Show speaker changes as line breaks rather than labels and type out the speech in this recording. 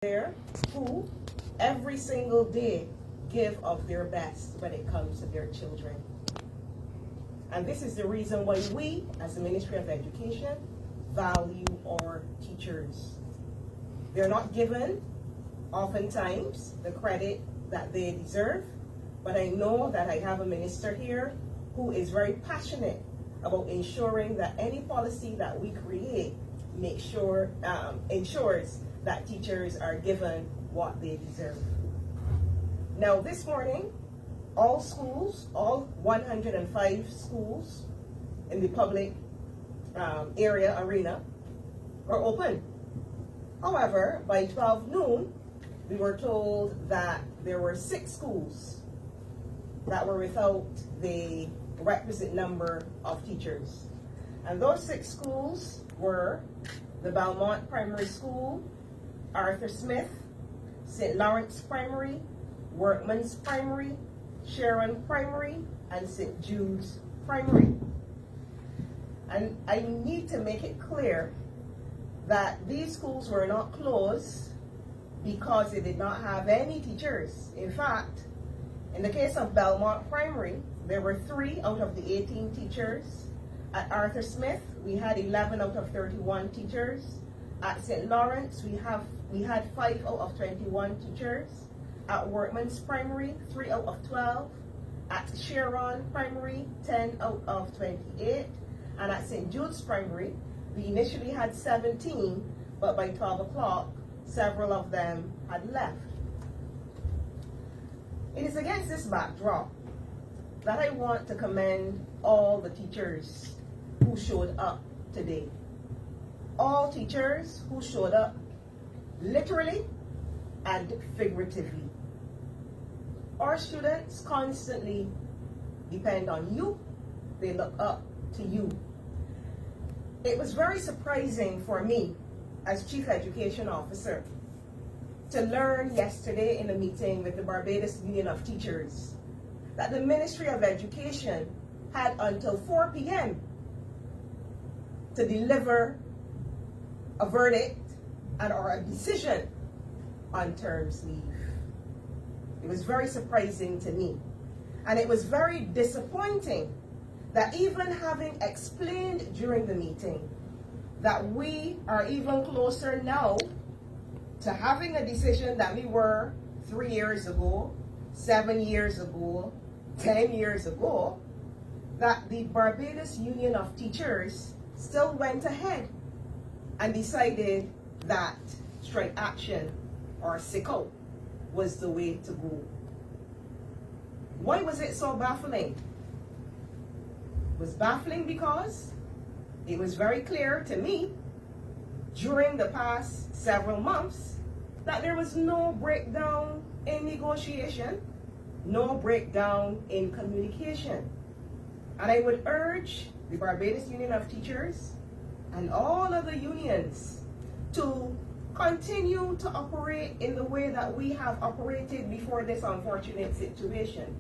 there who every single day give of their best when it comes to their children. And this is the reason why we, as the Ministry of Education, value our teachers. They're not given, oftentimes, the credit that they deserve, but I know that I have a minister here who is very passionate about ensuring that any policy that we create ensures that teachers are given what they deserve. Now, this morning, all schools, all 105 schools in the public arena were open. However, by 12 noon, we were told that there were 6 schools that were without the requisite number of teachers. And those 6 schools were the Belmont Primary School, Arthur Smith, St. Lawrence Primary, Workman's Primary, Sharon Primary, and St. Jude's Primary. And I need to make it clear that these schools were not closed because they did not have any teachers. In fact, in the case of Belmont Primary, there were 3 out of the 18 teachers. At Arthur Smith, we had 11 out of 31 teachers. At St. Lawrence, we had 5 out of 21 teachers. At Workman's Primary, 3 out of 12. At Sharon Primary, 10 out of 28. And at St. Jude's Primary, we initially had 17, but by 12 o'clock, several of them had left. It is against this backdrop that I want to commend all the teachers who showed up today. All teachers who showed up literally and figuratively. Our students constantly depend on you. They look up to you. It was very surprising for me as Chief Education Officer to learn yesterday in a meeting with the Barbados Union of Teachers that the Ministry of Education had until 4 p.m. to deliver a verdict or a decision on terms leave. It was very surprising to me. And it was very disappointing that even having explained during the meeting that we are even closer now to having a decision that we were 3 years ago, 7 years ago, 10 years ago, that the Barbados Union of Teachers still went ahead and decided that strike action or sickout was the way to go. Why was it so baffling? It was baffling because it was very clear to me during the past several months that there was no breakdown in negotiation, no breakdown in communication. And I would urge the Barbados Union of Teachers and all other unions to continue to operate in the way that we have operated before this unfortunate situation.